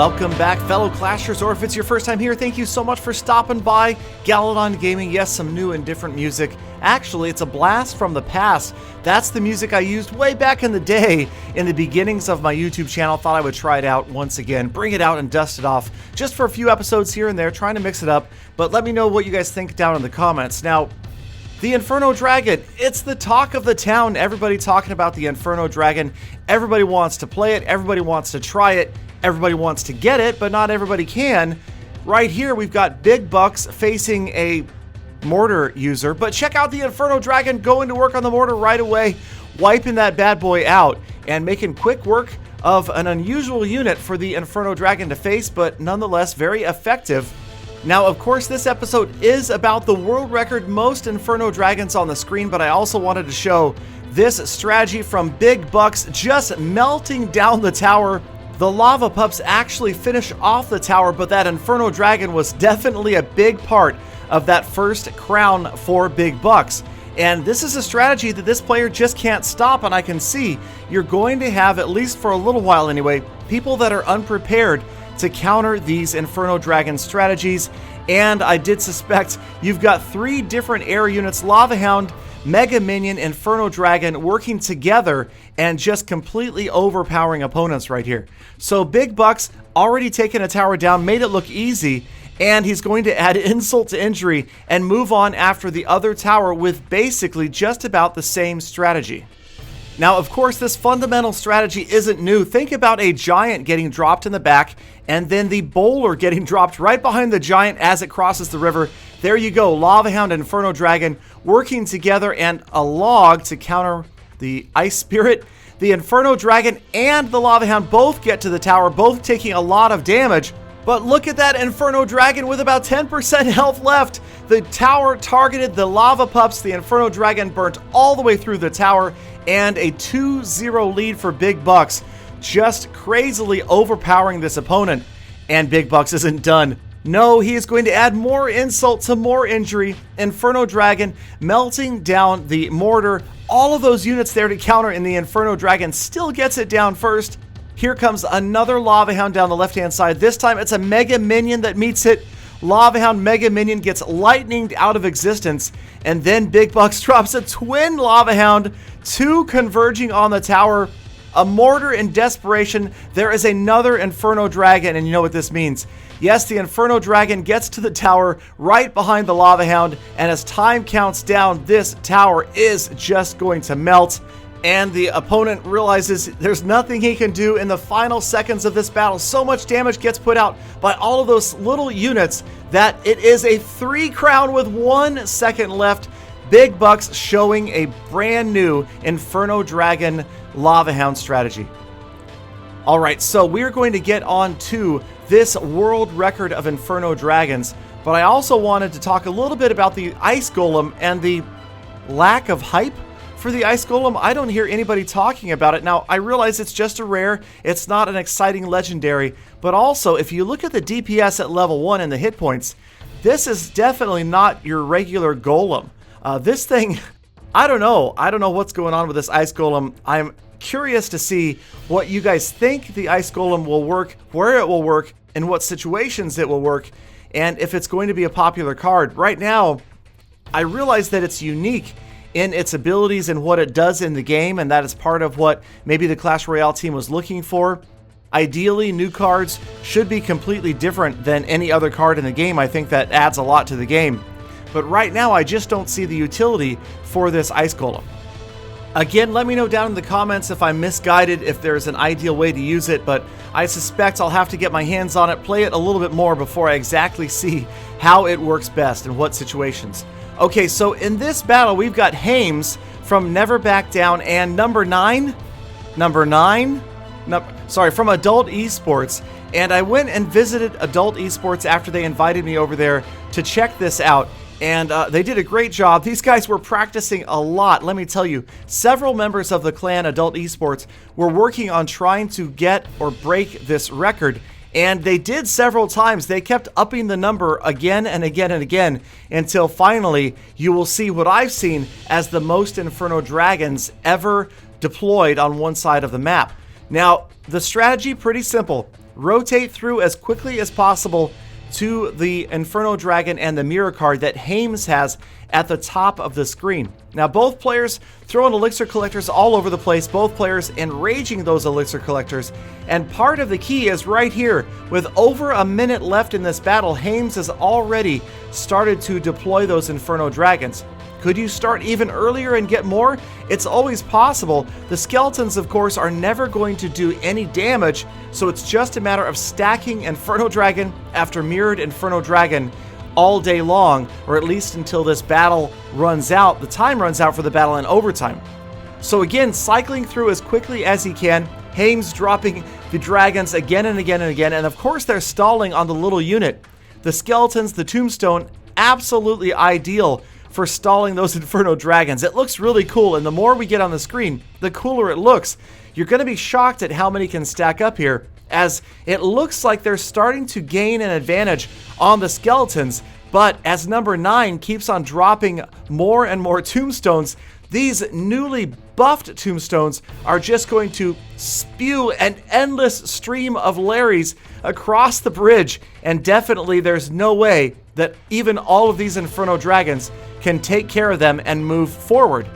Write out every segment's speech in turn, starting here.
Welcome back, fellow Clashers, or if it's your first time here, thank you so much for stopping by. Galadon Gaming, yes, some new and different music. Actually, it's a blast from the past. That's the music I used way back in the day, in the beginnings of my YouTube channel. Thought I would try it out once again, bring it out and dust it off, just for a few episodes here and there, trying to mix it up. But let me know what you guys think down in the comments. Now, the Inferno Dragon, it's the talk of the town. Everybody talking about the Inferno Dragon. Everybody wants to play it. Everybody wants to try it. Everybody wants to get it, but not everybody can. Right here, we've got Big Bucks facing a mortar user, but check out the Inferno Dragon going to work on the mortar right away, wiping that bad boy out and making quick work of an unusual unit for the Inferno Dragon to face, but nonetheless very effective. Now, of course, this episode is about the world record most Inferno Dragons on the screen, but I also wanted to show this strategy from Big Bucks just melting down the tower. The lava pups actually finish off the tower, but that Inferno Dragon was definitely a big part of that first crown for Big Bucks. And this is a strategy that this player just can't stop, and I can see you're going to have, at least for a little while anyway, people that are unprepared to counter these Inferno Dragon strategies. And I did suspect you've got three different air units, Lava Hound, Mega Minion, Inferno Dragon, working together and just completely overpowering opponents right here. So Big Bucks already taken a tower down, made it look easy, and he's going to add insult to injury and move on after the other tower with basically just about the same strategy. Now, of course, this fundamental strategy isn't new. Think about a giant getting dropped in the back and then the bowler getting dropped right behind the giant as it crosses the river. There you go, Lava Hound and Inferno Dragon working together, and a log to counter the Ice Spirit. The Inferno Dragon and the Lava Hound both get to the tower, both taking a lot of damage. But look at that Inferno Dragon with about 10% health left. The tower targeted the lava pups. The Inferno Dragon burnt all the way through the tower, and a 2-0 lead for Big Bucks, just crazily overpowering this opponent. And Big Bucks isn't done. No, he is going to add more insult to more injury. Inferno Dragon melting down the mortar. All of those units there to counter, and the Inferno Dragon still gets it down first. Here comes another Lava Hound down the left-hand side. This time it's a Mega Minion that meets it. Lava Hound Mega Minion gets lightninged out of existence, and then Big Bucks drops a twin Lava Hound, two converging on the tower. A mortar in desperation. There is another Inferno Dragon, and you know what this means. Yes, the Inferno Dragon gets to the tower right behind the Lava Hound, and as time counts down, this tower is just going to melt. And the opponent realizes there's nothing he can do in the final seconds of this battle. So much damage gets put out by all of those little units that it is a 3 crown with 1 second left. Big Bucks showing a brand new Inferno Dragon Lava Hound strategy. All right, so we're going to get on to this world record of Inferno Dragons, but I also wanted to talk a little bit about the Ice Golem and the lack of hype for the Ice Golem. I don't hear anybody talking about it. Now, I realize it's just a rare, it's not an exciting legendary, but also if you look at the DPS at level 1 and the hit points, this is definitely not your regular Golem. This thing, I don't know what's going on with this Ice Golem. I'm curious to see what you guys think the Ice Golem will work, where it will work, in what situations it will work, and if it's going to be a popular card. Right now, I realize that it's unique in its abilities and what it does in the game, and that is part of what maybe the Clash Royale team was looking for. Ideally, new cards should be completely different than any other card in the game. I think that adds a lot to the game. But right now, I just don't see the utility for this Ice Golem. Again, let me know down in the comments if I'm misguided, if there's an ideal way to use it, but I suspect I'll have to get my hands on it, play it a little bit more before I exactly see how it works best in what situations. Okay, so in this battle, we've got Hames from Never Back Down and number 9, from Adult Esports. And I went and visited Adult Esports after they invited me over there to check this out. And they did a great job. These guys were practicing a lot. Let me tell you, several members of the clan Adult Esports were working on trying to get or break this record. And they did several times. They kept upping the number again and again and again until finally you will see what I've seen as the most Inferno Dragons ever deployed on one side of the map. Now, the strategy, pretty simple. rotate through as quickly as possible to the Inferno Dragon and the mirror card that Hames has at the top of the screen. Now, both players throwing elixir collectors all over the place, both players enraging those elixir collectors, and part of the key is right here. With over a minute left in this battle, Hames has already started to deploy those Inferno Dragons. Could you start even earlier and get more? It's always possible. The skeletons, of course, are never going to do any damage, so it's just a matter of stacking Inferno Dragon after mirrored Inferno Dragon all day long, or at least until this battle runs out. The time runs out for the battle in overtime. So again, cycling through as quickly as he can, Hames dropping the dragons again and again and again, and of course they're stalling on the little unit. The skeletons, the tombstone, absolutely ideal for stalling those Inferno Dragons. It looks really cool, and the more we get on the screen, the cooler it looks. You're going to be shocked at how many can stack up here, as it looks like they're starting to gain an advantage on the skeletons, but as number 9 keeps on dropping more and more tombstones, these newly buffed tombstones are just going to spew an endless stream of Larrys across the bridge, and definitely there's no way that even all of these Inferno Dragons can take care of them and move forward.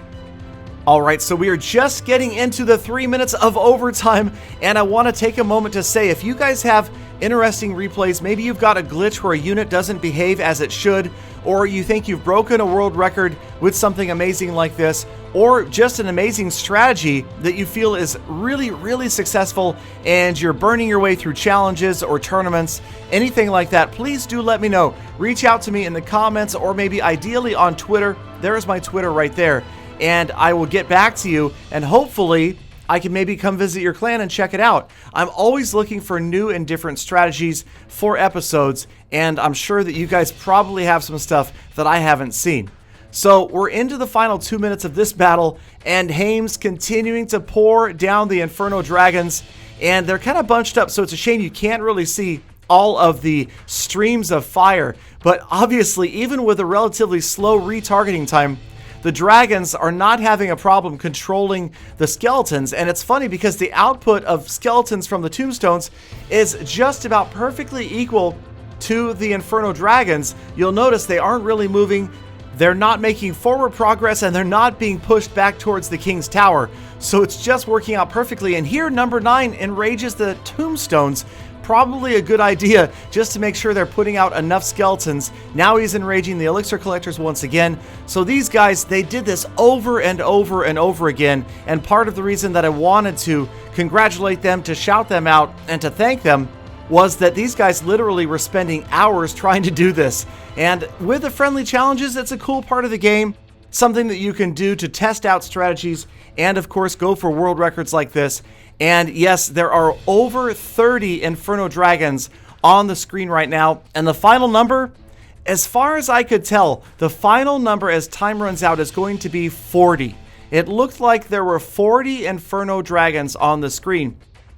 Alright, so we are just getting into the 3 minutes of overtime, and I want to take a moment to say, if you guys have interesting replays, maybe you've got a glitch where a unit doesn't behave as it should, or you think you've broken a world record with something amazing like this, or just an amazing strategy that you feel is really, really successful and you're burning your way through challenges or tournaments, anything like that, please do let me know. Reach out to me in the comments, or maybe ideally on Twitter. There's my Twitter right there, and I will get back to you, and hopefully I can maybe come visit your clan and check it out. I'm always looking for new and different strategies for episodes, and I'm sure that you guys probably have some stuff that I haven't seen. So we're into the final 2 minutes of this battle, and Hames continuing to pour down the Inferno Dragons, and they're kind of bunched up, so it's a shame you can't really see all of the streams of fire. But obviously, even with a relatively slow retargeting time, the dragons are not having a problem controlling the skeletons. And it's funny because the output of skeletons from the tombstones is just about perfectly equal to the Inferno Dragons. You'll notice they aren't really moving, they're not making forward progress, and they're not being pushed back towards the King's Tower. So it's just working out perfectly. And here number 9 enrages the tombstones. Probably a good idea, just to make sure they're putting out enough skeletons. Now he's enraging the elixir collectors once again. So these guys, they did this over and over and over again, and part of the reason that I wanted to congratulate them, to shout them out, and to thank them was that these guys literally were spending hours trying to do this. And with the friendly challenges, it's a cool part of the game, something that you can do to test out strategies and of course go for world records like this. And yes, there are over 30 Inferno Dragons on the screen right now. And the final number, as far as I could tell, the final number as time runs out is going to be 40. It looked like there were 40 Inferno Dragons on the screen.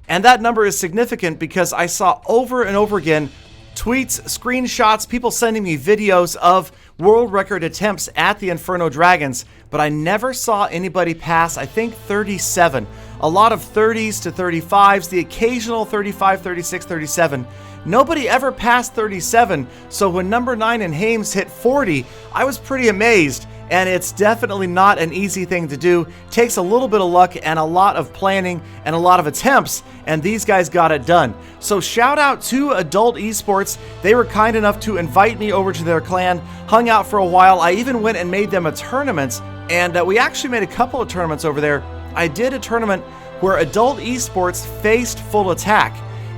And that number is significant because I saw over and over again tweets, screenshots, people sending me videos of world record attempts at the Inferno Dragons, but I never saw anybody pass, I think, 37. A lot of 30s to 35s, the occasional 35, 36, 37. Nobody ever passed 37, so when number 9 and Hames hit 40, I was pretty amazed. And it's definitely not an easy thing to do. Takes a little bit of luck and a lot of planning and a lot of attempts, and these guys got it done. So shout out to Adult Esports. They were kind enough to invite me over to their clan, hung out for a while. I even went and made them a tournament, and we actually made a couple of tournaments over there. I did a tournament where Adult Esports faced Full Attack,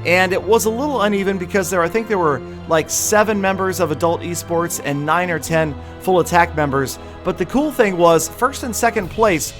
and it was a little uneven because I think there were like 7 members of Adult Esports and 9 or 10 Full Attack members. But the cool thing was, first and second place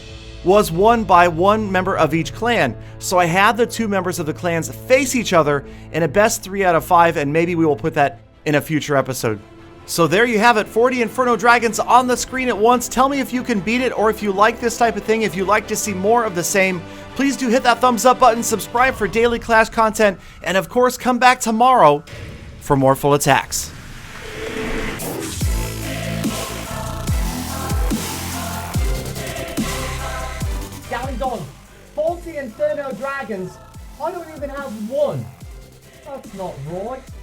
was won by one member of each clan. So I had the 2 members of the clans face each other in a best 3 out of 5, and maybe we will put that in a future episode. So there you have it, 40 Inferno Dragons on the screen at once. Tell me if you can beat it, or if you like this type of thing, if you like to see more of the same. Please do hit that thumbs up button, subscribe for daily Clash content, and of course come back tomorrow for more Full Attacks. Going on, 40 Inferno Dragons. I don't even have one. That's not right.